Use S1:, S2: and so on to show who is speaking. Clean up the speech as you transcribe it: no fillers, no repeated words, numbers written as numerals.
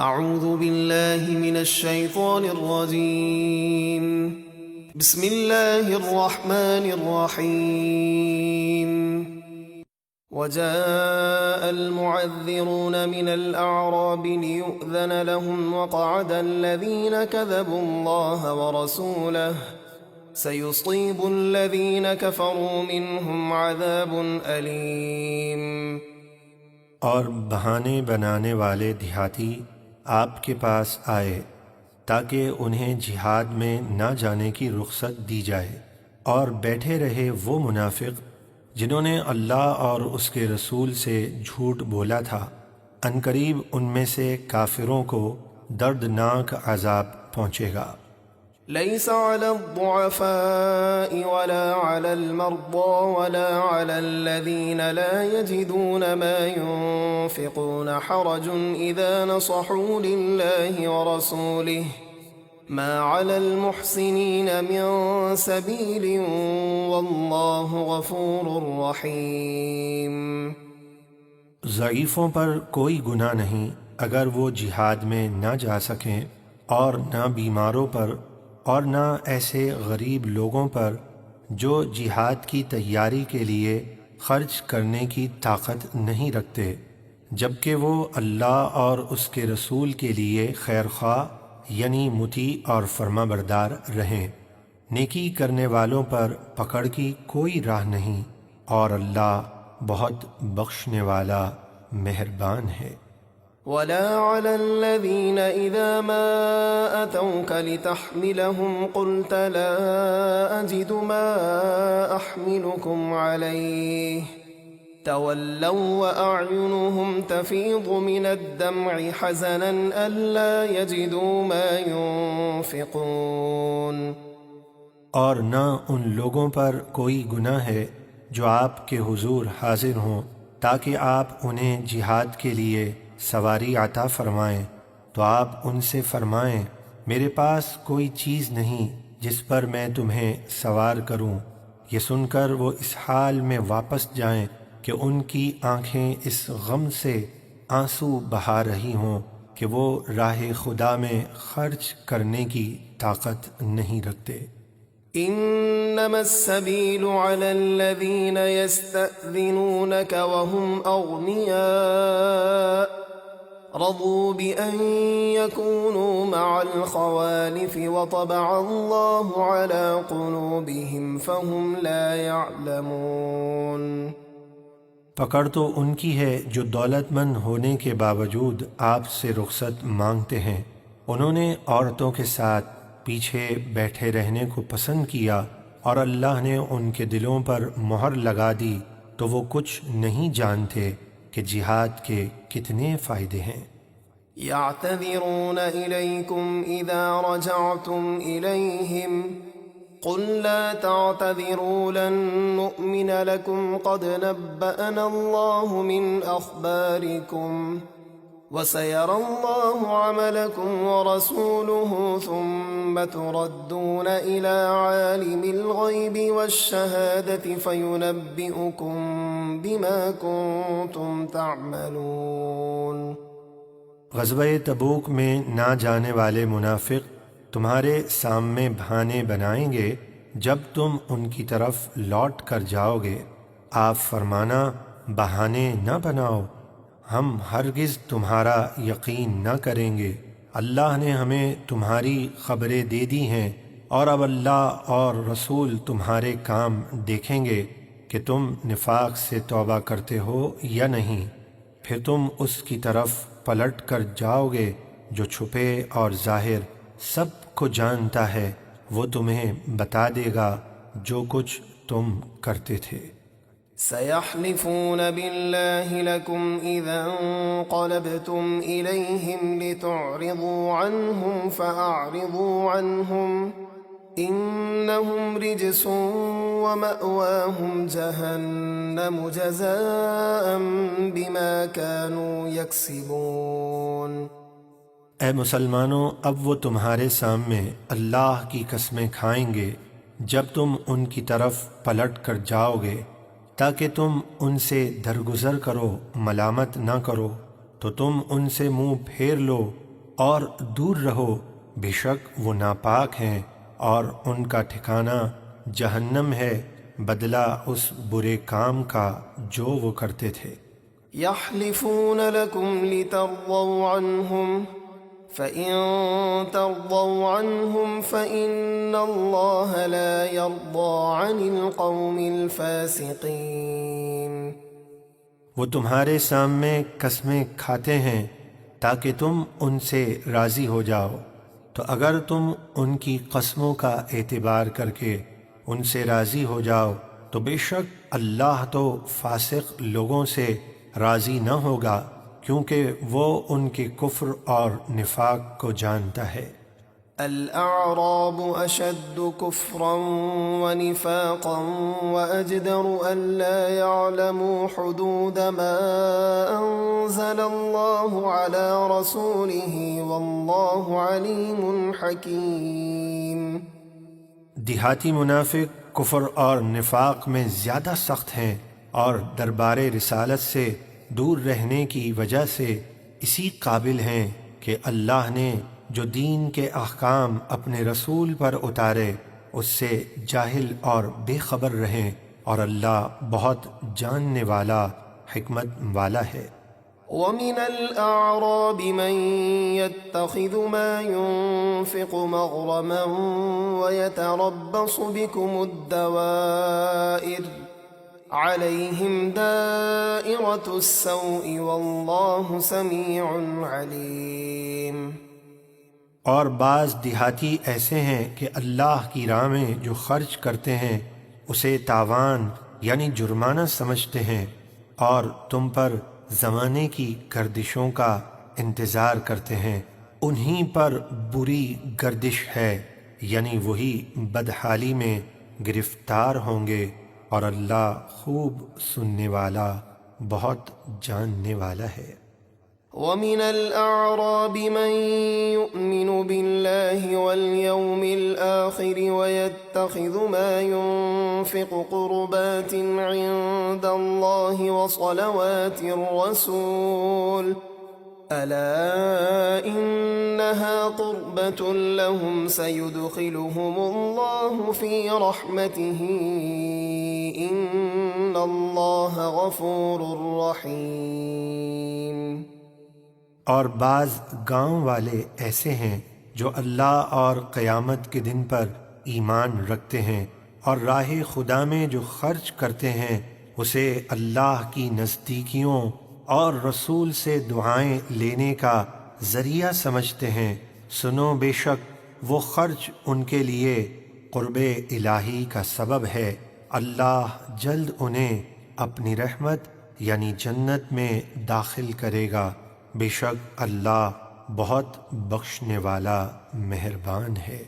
S1: اعوذ باللہ من الشیطان الرجیم بسم اللہ الرحمن الرحیم وجاء المعذرون من الأعراب ليؤذن لهم وقعد الذين كذبوا الله ورسوله سيصيب الذين كفروا منهم عذاب أليم۔
S2: اور بہانے بنانے والے دیہاتی آپ کے پاس آئے تاکہ انہیں جہاد میں نہ جانے کی رخصت دی جائے، اور بیٹھے رہے وہ منافق جنہوں نے اللہ اور اس کے رسول سے جھوٹ بولا تھا۔ عنقریب ان میں سے کافروں کو دردناک عذاب پہنچے گا۔
S1: ليس على الضعفاء ولا على المرضى ولا على الذين لا يجدون ما ينفقون حرج إذا نصحوا لله ورسوله ما على المحسنين من سبيل والله غفور رحيم۔
S2: ضعیفوں پر کوئی گناہ نہیں اگر وہ جہاد میں نہ جا سکیں، اور نہ بیماروں پر، اور نہ ایسے غریب لوگوں پر جو جہاد کی تیاری کے لیے خرچ کرنے کی طاقت نہیں رکھتے، جبکہ وہ اللہ اور اس کے رسول کے لیے خیر خواہ یعنی مطیع اور فرما بردار رہیں۔ نیکی کرنے والوں پر پکڑ کی کوئی راہ نہیں، اور اللہ بہت بخشنے والا مہربان ہے۔
S1: ولا على الذين إذا ما أتوك لتحملهم قلت لا أجد ما أحملكم عليه تولوا وأعينهم تفيض من الدمع حزنا ألا يجدوا ما ينفقون۔
S2: اور نہ ان لوگوں پر کوئی گناہ ہے جو آپ کے حضور حاضر ہوں تاکہ آپ انہیں جہاد کے لیے سواری عطا فرمائیں، تو آپ ان سے فرمائیں میرے پاس کوئی چیز نہیں جس پر میں تمہیں سوار کروں۔ یہ سن کر وہ اس حال میں واپس جائیں کہ ان کی آنکھیں اس غم سے آنسو بہا رہی ہوں کہ وہ راہ خدا میں خرچ کرنے کی طاقت نہیں رکھتے۔
S1: انما السبيل على الذين يستأذنونك وهم اغنياء رضوا بأن يكونوا مع الخوالف وطبع الله على قلوبهم فهم لا يعلمون۔
S2: پکڑ تو ان کی ہے جو دولت مند ہونے کے باوجود آپ سے رخصت مانگتے ہیں، انہوں نے عورتوں کے ساتھ پیچھے بیٹھے رہنے کو پسند کیا، اور اللہ نے ان کے دلوں پر مہر لگا دی تو وہ کچھ نہیں جانتے کہ جہاد کے کتنے فائدے ہیں۔
S1: يعتذرون إليكم إذا رجعتم إليهم قل لا تعتذروا لن نؤمن لكم قد نبأنا الله من أخباركم وسيرى الله عملكم ورسوله ثم تردون إلى عالم الغيب والشهادة فينبئكم بما كنتم تعملون۔
S2: غزوہ تبوک میں نہ جانے والے منافق تمہارے سامنے بہانے بنائیں گے جب تم ان کی طرف لوٹ کر جاؤ گے۔ آپ فرمانا بہانے نہ بناؤ، ہم ہرگز تمہارا یقین نہ کریں گے، اللہ نے ہمیں تمہاری خبریں دے دی ہیں، اور اب اللہ اور رسول تمہارے کام دیکھیں گے کہ تم نفاق سے توبہ کرتے ہو یا نہیں، پھر تم اس کی طرف پلٹ کر جاؤ گے جو چھپے اور ظاہر سب کو جانتا ہے، وہ تمہیں بتا دے گا جو کچھ تم کرتے تھے۔
S1: سيحلفون بالله لكم إذا انقلبتم إليهم لتعرضوا عنهم فأعرضوا عنهم إنهم رجس ومأواهم جهنم جزاء بما كانوا يكسبون۔
S2: اے مسلمانوں، اب وہ تمہارے سامنے اللہ کی قسمیں کھائیں گے جب تم ان کی طرف پلٹ کر جاؤ گے تاکہ تم ان سے درگزر کرو، ملامت نہ کرو، تو تم ان سے منہ پھیر لو اور دور رہو، بے شک وہ ناپاک ہیں اور ان کا ٹھکانہ جہنم ہے، بدلہ اس برے کام کا جو وہ کرتے تھے۔
S1: يحلفون لكم لترضوا عنهم فإن ترضوا عنهم فإن الله لا يرضى عن القوم الفاسقين۔
S2: وہ تمہارے سامنے قسمیں کھاتے ہیں تاکہ تم ان سے راضی ہو جاؤ، تو اگر تم ان کی قسموں کا اعتبار کر کے ان سے راضی ہو جاؤ تو بے شک اللہ تو فاسق لوگوں سے راضی نہ ہوگا، کیونکہ وہ ان کے کفر اور نفاق کو جانتا ہے۔
S1: الأعراب أشد كفرا ونفاقا وأجدر ألا يعلموا حدود ما أنزل الله على رسوله والله عليم حكيم۔
S2: دیہاتی منافق کفر اور نفاق میں زیادہ سخت ہیں اور دربار رسالت سے دور رہنے کی وجہ سے اسی قابل ہیں کہ اللہ نے جو دین کے احکام اپنے رسول پر اتارے اس سے جاہل اور بے خبر رہیں، اور اللہ بہت جاننے والا حکمت والا ہے۔
S1: ومن الأعراب من يتخذ ما ينفق مغرما ويتربص بكم الدوائر عليهم دائرة السوء والله سميع عليم۔
S2: اور بعض دیہاتی ایسے ہیں کہ اللہ کی راہ میں جو خرچ کرتے ہیں اسے تاوان یعنی جرمانہ سمجھتے ہیں، اور تم پر زمانے کی گردشوں کا انتظار کرتے ہیں، انہی پر بری گردش ہے، یعنی وہی بدحالی میں گرفتار ہوں گے، اور اللہ خوب سننے والا بہت جاننے والا ہے۔
S1: ومن الأعراب من يؤمن بالله واليوم الآخر ويتخذ ما ينفق قربات عند الله وصلوات الرسول ألا إنها قربة لهم سيدخلهم الله في رحمته إن الله غفور رحيم۔
S2: اور بعض گاؤں والے ایسے ہیں جو اللہ اور قیامت کے دن پر ایمان رکھتے ہیں اور راہ خدا میں جو خرچ کرتے ہیں اسے اللہ کی نزدیکیوں اور رسول سے دعائیں لینے کا ذریعہ سمجھتے ہیں، سنو بے شک وہ خرچ ان کے لیے قرب الہی کا سبب ہے، اللہ جلد انہیں اپنی رحمت یعنی جنت میں داخل کرے گا، بے شک اللہ بہت بخشنے والا مہربان ہے۔